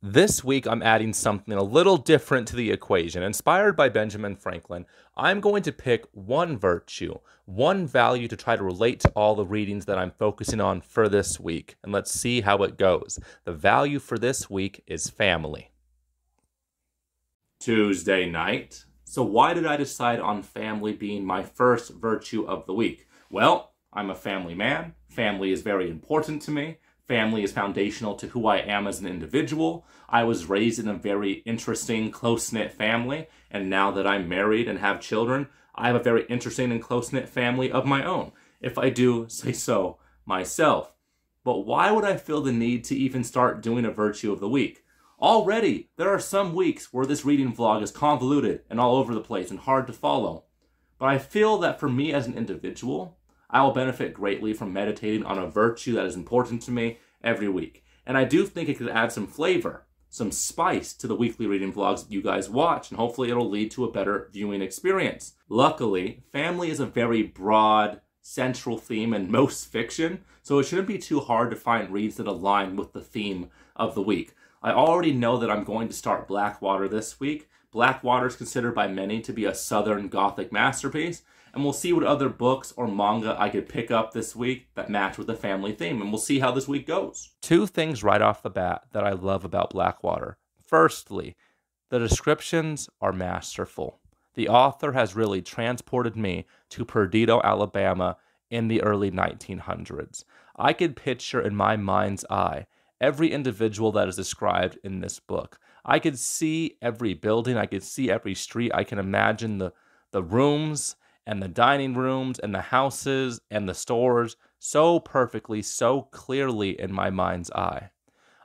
This week, I'm adding something a little different to the equation. Inspired by Benjamin Franklin, I'm going to pick one virtue, one value to try to relate to all the readings that I'm focusing on for this week. And let's see how it goes. The value for this week is family. Tuesday night. So why did I decide on family being my first virtue of the week? Well, I'm a family man. Family is very important to me. Family is foundational to who I am as an individual. I was raised in a very interesting, close-knit family, and now that I'm married and have children, I have a very interesting and close-knit family of my own, if I do say so myself. But why would I feel the need to even start doing a virtue of the week? Already, there are some weeks where this reading vlog is convoluted and all over the place and hard to follow. But I feel that for me as an individual, I will benefit greatly from meditating on a virtue that is important to me every week. And I do think it could add some flavor, some spice to the weekly reading vlogs that you guys watch, and hopefully it'll lead to a better viewing experience. Luckily, family is a very broad, central theme in most fiction, so it shouldn't be too hard to find reads that align with the theme of the week. I already know that I'm going to start Blackwater this week. Blackwater is considered by many to be a Southern Gothic masterpiece, and we'll see what other books or manga I could pick up this week that match with the family theme, and we'll see how this week goes. Two things right off the bat that I love about Blackwater. Firstly, the descriptions are masterful. The author has really transported me to Perdido, Alabama in the early 1900s. I could picture in my mind's eye every individual that is described in this book. I could see every building, I could see every street, I can imagine the rooms and the dining rooms and the houses and the stores so perfectly, so clearly in my mind's eye.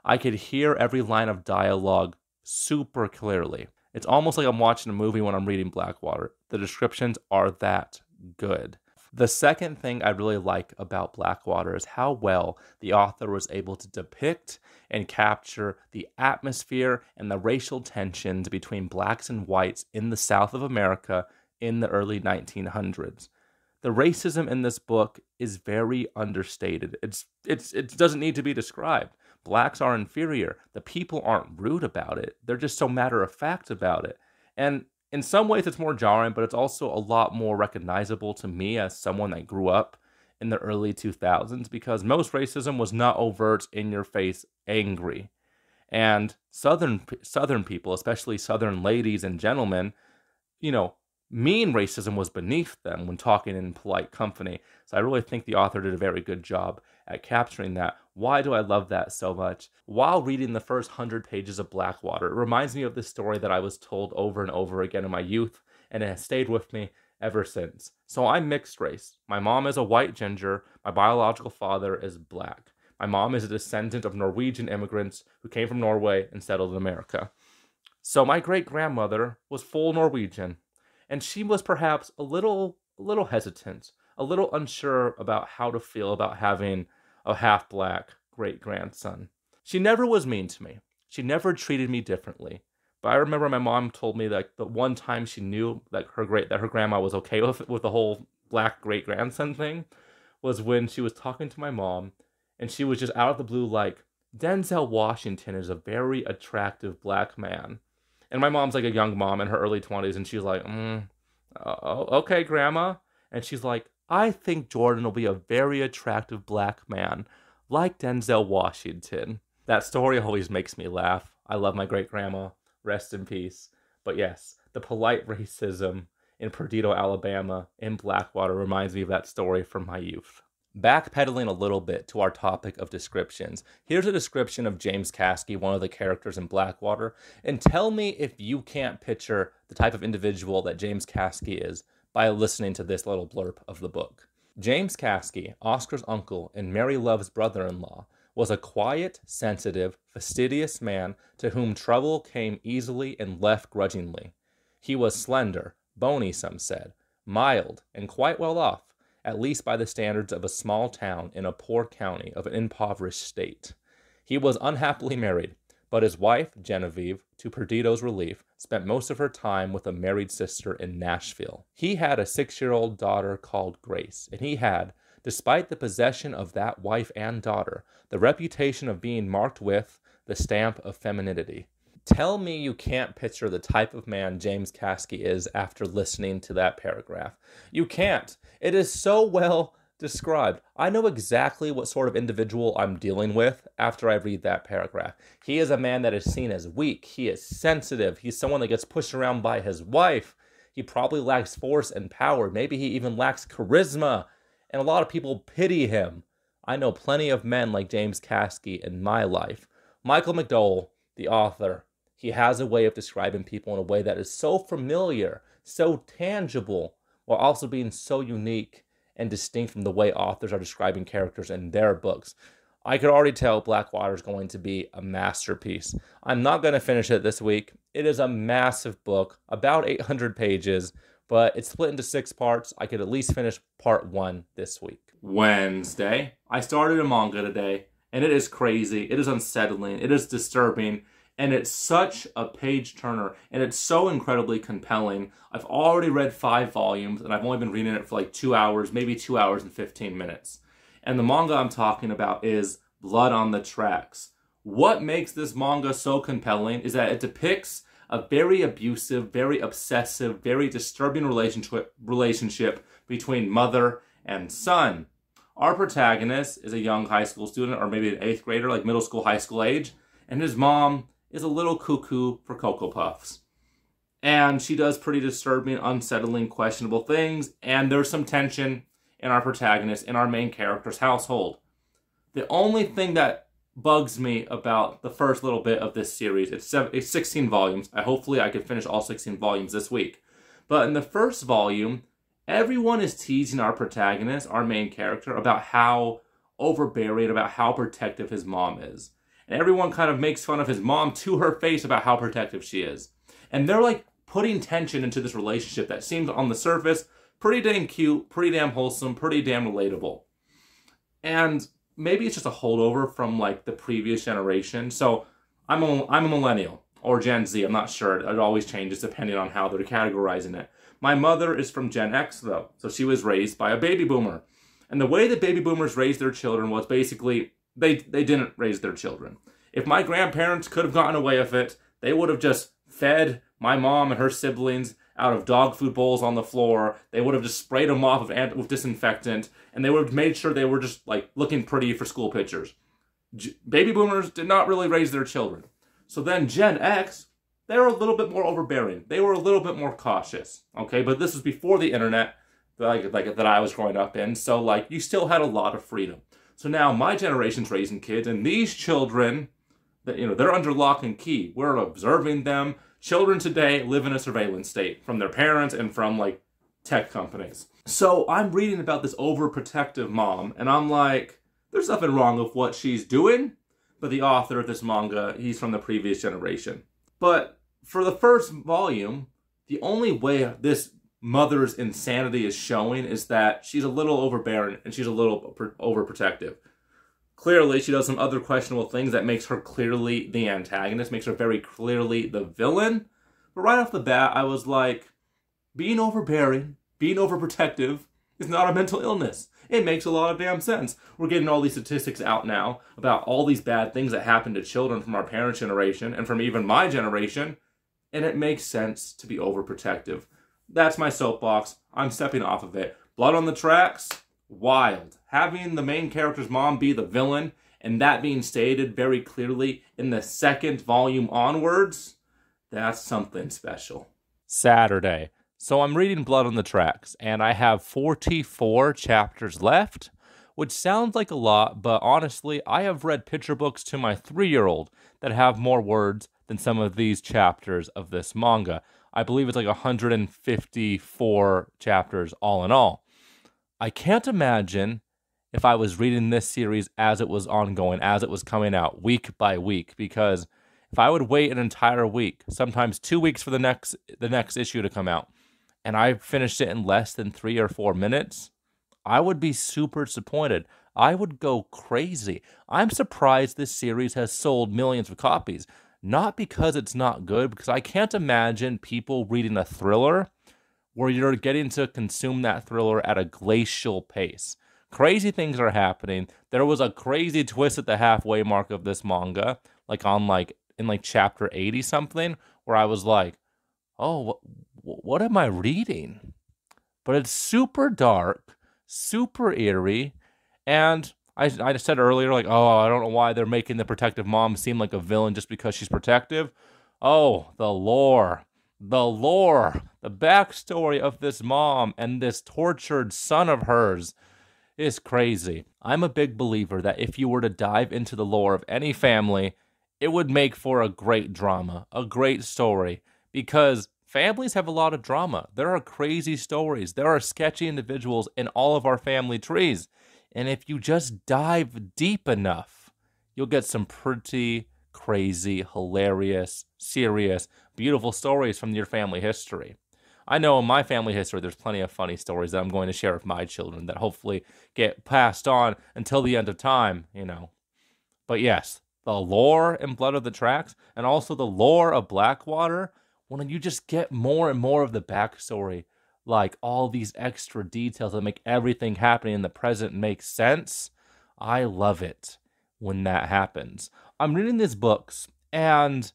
I could hear every line of dialogue super clearly. It's almost like I'm watching a movie when I'm reading Blackwater. The descriptions are that good. The second thing I really like about Blackwater is how well the author was able to depict and capture the atmosphere and the racial tensions between blacks and whites in the South of America in the early 1900s. The racism in this book is very understated. It doesn't need to be described. Blacks are inferior. The people aren't rude about it. They're just so matter-of-fact about it. And in some ways, it's more jarring, but it's also a lot more recognizable to me as someone that grew up in the early 2000s, because most racism was not overt, in-your-face, angry. And Southern people, especially Southern ladies and gentlemen, mean racism was beneath them when talking in polite company. So I really think the author did a very good job at capturing that. Why do I love that so much? While reading the first 100 pages of Blackwater, it reminds me of this story that I was told over and over again in my youth, and it has stayed with me ever since. So I'm mixed race. My mom is a white ginger. My biological father is black. My mom is a descendant of Norwegian immigrants who came from Norway and settled in America. So my great-grandmother was full Norwegian, and she was perhaps a little hesitant, a little unsure about how to feel about having a half-black great-grandson. She never was mean to me. She never treated me differently. But I remember my mom told me that the one time she knew that her grandma was okay with the whole black great-grandson thing was when she was talking to my mom, and she was just out of the blue like, Denzel Washington is a very attractive black man. And my mom's like a young mom in her early 20s, and she's like, okay, Grandma. And she's like, I think Jordan will be a very attractive black man, like Denzel Washington. That story always makes me laugh. I love my great-grandma. Rest in peace. But yes, the polite racism in Perdido, Alabama, in Blackwater reminds me of that story from my youth. Backpedaling a little bit to our topic of descriptions, here's a description of James Caskey, one of the characters in Blackwater, and tell me if you can't picture the type of individual that James Caskey is by listening to this little blurb of the book. James Caskey, Oscar's uncle and Mary Love's brother-in-law, was a quiet, sensitive, fastidious man to whom trouble came easily and left grudgingly. He was slender, bony, some said, mild, and quite well off, at least by the standards of a small town in a poor county of an impoverished state. He was unhappily married, but his wife, Genevieve, to Perdido's relief, spent most of her time with a married sister in Nashville. He had a 6-year-old daughter called Grace, and he had, despite the possession of that wife and daughter, the reputation of being marked with, the stamp of femininity. Tell me you can't picture the type of man James Caskey is after listening to that paragraph. You can't. It is so well described. I know exactly what sort of individual I'm dealing with after I read that paragraph. He is a man that is seen as weak. He is sensitive. He's someone that gets pushed around by his wife. He probably lacks force and power. Maybe he even lacks charisma. And a lot of people pity him. I know plenty of men like James Caskey in my life. Michael McDowell, the author, he has a way of describing people in a way that is so familiar, so tangible, while also being so unique and distinct from the way authors are describing characters in their books. I could already tell Blackwater is going to be a masterpiece. I'm not going to finish it this week. It is a massive book, about 800 pages, but it's split into 6 parts. I could at least finish part 1 this week. Wednesday, I started a manga today, and it is crazy. It is unsettling. It is disturbing. And it's such a page-turner, and it's so incredibly compelling. I've already read 5 volumes, and I've only been reading it for like 2 hours, maybe 2 hours and 15 minutes. And the manga I'm talking about is Blood on the Tracks. What makes this manga so compelling is that it depicts a very abusive, very obsessive, very disturbing relationship between mother and son. Our protagonist is a young high school student, or maybe an 8th grader, like middle school, high school age, and his mom is a little cuckoo for Cocoa Puffs. And she does pretty disturbing, unsettling, questionable things, and there's some tension in our protagonist, in our main character's household. The only thing that bugs me about the first little bit of this series, it's 16 volumes. Hopefully I can finish all 16 volumes this week. But in the first volume, everyone is teasing our protagonist, our main character, about how overbearing, about how protective his mom is. And everyone kind of makes fun of his mom to her face about how protective she is. And they're like putting tension into this relationship that seems on the surface pretty dang cute, pretty damn wholesome, pretty damn relatable. And maybe it's just a holdover from like the previous generation. So I'm a millennial or Gen Z. I'm not sure. It always changes depending on how they're categorizing it. My mother is from Gen X though. So she was raised by a baby boomer. And the way that baby boomers raised their children was basically they didn't raise their children. If my grandparents could have gotten away with it, they would have just fed my mom and her siblings out of dog food bowls on the floor. They would have just sprayed them off with disinfectant, and they would have made sure they were just like looking pretty for school pictures. Baby boomers did not really raise their children. So then Gen X, they were a little bit more overbearing. They were a little bit more cautious. Okay, but this was before the internet that I was growing up in. So like you still had a lot of freedom. So now my generation's raising kids, and these children, they're under lock and key. We're observing them. Children today live in a surveillance state from their parents and from like tech companies. So I'm reading about this overprotective mom, and I'm like, there's nothing wrong with what she's doing. But the author of this manga, he's from the previous generation. But for the first volume, the only way this mother's insanity is showing is that she's a little overbearing and she's a little overprotective. Clearly, she does some other questionable things that makes her clearly the antagonist, makes her very clearly the villain. But right off the bat, I was like, being overbearing, being overprotective is not a mental illness. It makes a lot of damn sense. We're getting all these statistics out now about all these bad things that happen to children from our parents' generation and from even my generation, and it makes sense to be overprotective. That's my soapbox. I'm stepping off of it. Blood on the Tracks, wild. Having the main character's mom be the villain, and that being stated very clearly in the second volume onwards, that's something special. Saturday. So I'm reading Blood on the Tracks, and I have 44 chapters left, which sounds like a lot, but honestly, I have read picture books to my 3-year-old that have more words than some of these chapters of this manga. I believe it's like 154 chapters all in all. I can't imagine if I was reading this series as it was ongoing, as it was coming out week by week, because if I would wait an entire week, sometimes 2 weeks for the next issue to come out, and I finished it in less than 3 or 4 minutes, I would be super disappointed. I would go crazy. I'm surprised this series has sold millions of copies. Not because it's not good, because I can't imagine people reading a thriller where you're getting to consume that thriller at a glacial pace. Crazy things are happening. There was a crazy twist at the halfway mark of this manga. like on like in like chapter 80 something, where I was like, oh, what am I reading? But it's super dark, super eerie, and I said earlier, like, oh, I don't know why they're making the protective mom seem like a villain just because she's protective. Oh, the backstory of this mom and this tortured son of hers is crazy. I'm a big believer that if you were to dive into the lore of any family, it would make for a great drama, a great story, because families have a lot of drama. There are crazy stories. There are sketchy individuals in all of our family trees. And if you just dive deep enough, you'll get some pretty crazy, hilarious, serious, beautiful stories from your family history. I know in my family history, there's plenty of funny stories that I'm going to share with my children that hopefully get passed on until the end of time, you know. But yes, the lore and Blood of the Tracks, and also the lore of Blackwater, when you just get more and more of the backstory, like all these extra details that make everything happening in the present make sense, I love it when that happens. I'm reading these books, and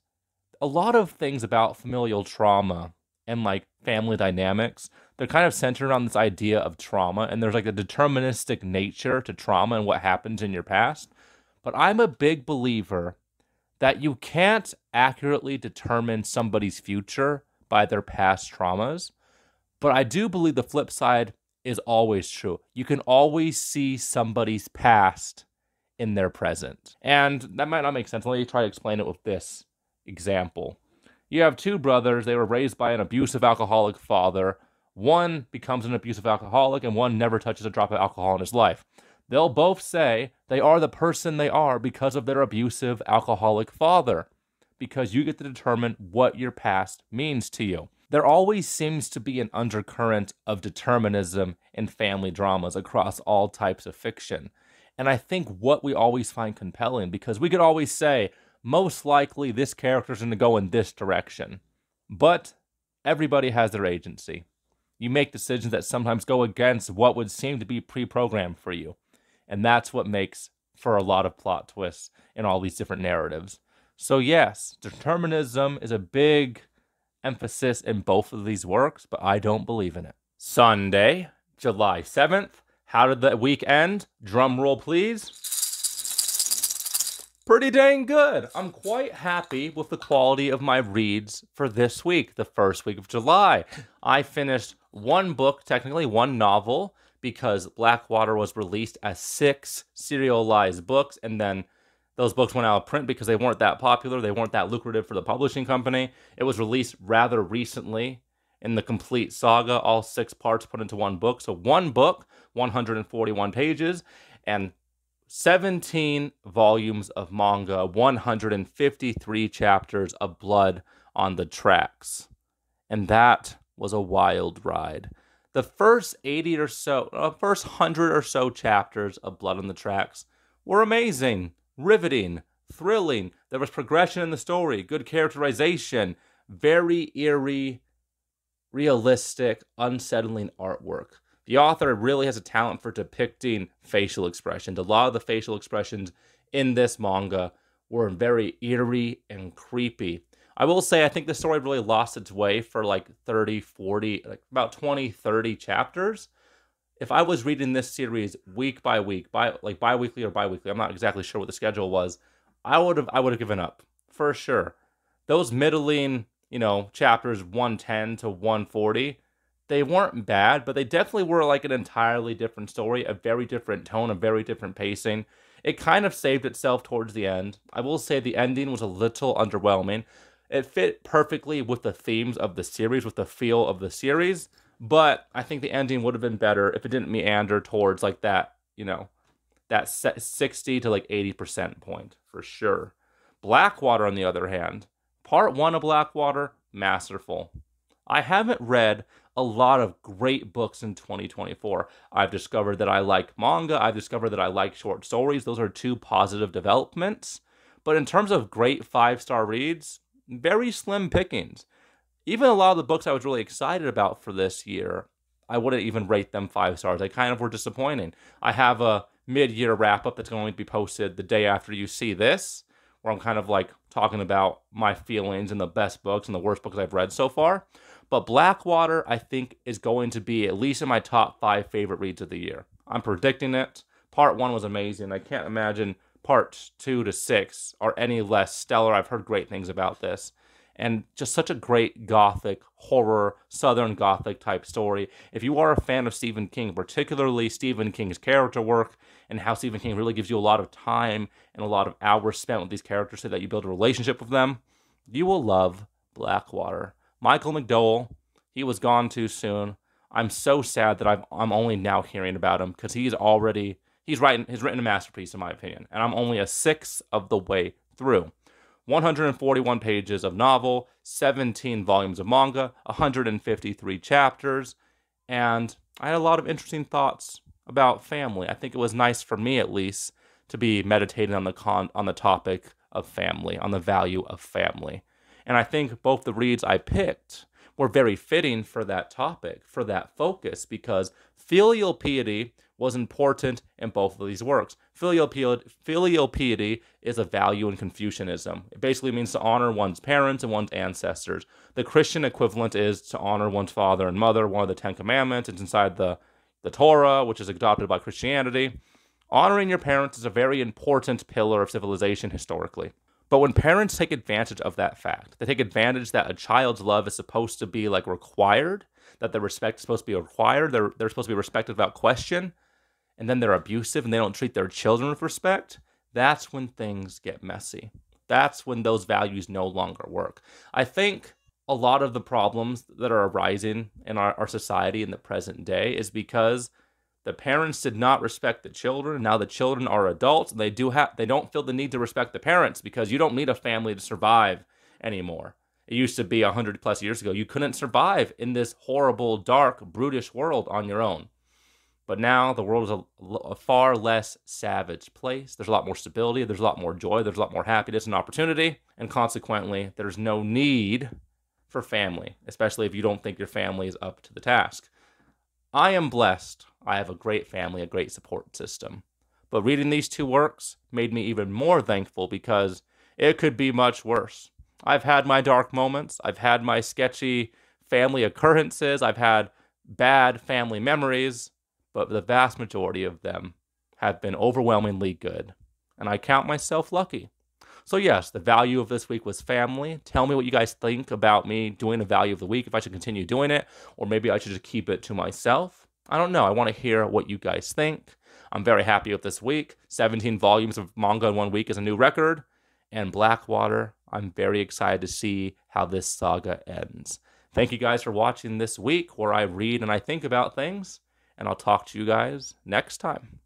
a lot of things about familial trauma and like family dynamics, they're kind of centered on this idea of trauma, and there's like a deterministic nature to trauma and what happens in your past. But I'm a big believer that you can't accurately determine somebody's future by their past traumas. But I do believe the flip side is always true. You can always see somebody's past in their present. And that might not make sense. Let me try to explain it with this example. You have two brothers. They were raised by an abusive alcoholic father. One becomes an abusive alcoholic, and one never touches a drop of alcohol in his life. They'll both say they are the person they are because of their abusive alcoholic father, because you get to determine what your past means to you. There always seems to be an undercurrent of determinism in family dramas across all types of fiction. And I think what we always find compelling, because we could always say, most likely this character's going to go in this direction. But everybody has their agency. You make decisions that sometimes go against what would seem to be pre-programmed for you. And that's what makes for a lot of plot twists in all these different narratives. So yes, determinism is a big emphasis in both of these works, but I don't believe in it. Sunday, July 7th. How did the week end? Drum roll, please. Pretty dang good. I'm quite happy with the quality of my reads for this week, the first week of July. I finished one book, technically one novel, because Blackwater was released as 6 serialized books, and then those books went out of print because they weren't that popular, they weren't that lucrative for the publishing company. It was released rather recently in the complete saga, all 6 parts put into one book. So one book, 141 pages, and 17 volumes of manga, 153 chapters of Blood on the Tracks. And that was a wild ride. The first 100 or so chapters of Blood on the Tracks were amazing, riveting, thrilling. There was progression in the story, good characterization, very eerie, realistic, unsettling artwork. The author really has a talent for depicting facial expressions. A lot of the facial expressions in this manga were very eerie and creepy. I will say, I think the story really lost its way for like 30, 40, like about 20, 30 chapters. If I was reading this series week by week, bi-weekly or bi-weekly, I'm not exactly sure what the schedule was, I would have given up, for sure. Those middling, chapters 110 to 140, they weren't bad, but they definitely were like an entirely different story, a very different tone, a very different pacing. It kind of saved itself towards the end. I will say the ending was a little underwhelming. It fit perfectly with the themes of the series, with the feel of the series, but I think the ending would have been better if it didn't meander towards like that, that 60 to like 80% point, for sure. Blackwater, on the other hand, part 1 of Blackwater, masterful. I haven't read a lot of great books in 2024. I've discovered that I like manga. I've discovered that I like short stories. Those are 2 positive developments. But in terms of great 5-star reads, very slim pickings. Even a lot of the books I was really excited about for this year, I wouldn't even rate them 5 stars. They kind of were disappointing. I have a mid-year wrap-up that's going to be posted the day after you see this, where I'm kind of like talking about my feelings and the best books and the worst books I've read so far. But Blackwater, I think, is going to be at least in my top 5 favorite reads of the year. I'm predicting it. Part 1 was amazing. I can't imagine parts 2 to 6 are any less stellar. I've heard great things about this. And just such a great gothic, horror, Southern Gothic type story. If you are a fan of Stephen King, particularly Stephen King's character work, and how Stephen King really gives you a lot of time and a lot of hours spent with these characters so that you build a relationship with them, you will love Blackwater. Michael McDowell, he was gone too soon. I'm so sad that I'm only now hearing about him because he's written a masterpiece in my opinion, and I'm only a sixth of the way through. 141 pages of novel, 17 volumes of manga, 153 chapters, and I had a lot of interesting thoughts about family. I think it was nice for me, at least, to be meditating on the topic of family, on the value of family. And I think both the reads I picked were very fitting for that topic, for that focus, because filial piety was important in both of these works. Filial piety is a value in Confucianism. It basically means to honor one's parents and one's ancestors. The Christian equivalent is to honor one's father and mother, one of the 10 Commandments. It's inside the Torah, which is adopted by Christianity. Honoring your parents is a very important pillar of civilization historically. But when parents take advantage of that fact, they take advantage that a child's love is supposed to be like required, that their respect is supposed to be required, they're supposed to be respected without question, and then they're abusive and they don't treat their children with respect, that's when things get messy. That's when those values no longer work. I think a lot of the problems that are arising in our society in the present day is because the parents did not respect the children. Now the children are adults, and they don't feel the need to respect the parents because you don't need a family to survive anymore. It used to be 100 plus years ago. You couldn't survive in this horrible, dark, brutish world on your own. But now the world is a far less savage place. There's a lot more stability. There's a lot more joy. There's a lot more happiness and opportunity. And consequently, there's no need for family, especially if you don't think your family is up to the task. I am blessed. I have a great family, a great support system. But reading these two works made me even more thankful because it could be much worse. I've had my dark moments. I've had my sketchy family occurrences. I've had bad family memories. But the vast majority of them have been overwhelmingly good. And I count myself lucky. So yes, the value of this week was family. Tell me what you guys think about me doing a value of the week, if I should continue doing it, or maybe I should just keep it to myself. I don't know. I want to hear what you guys think. I'm very happy with this week. 17 volumes of manga in 1 week is a new record. And Blackwater, I'm very excited to see how this saga ends. Thank you guys for watching this week where I read and I think about things. And I'll talk to you guys next time.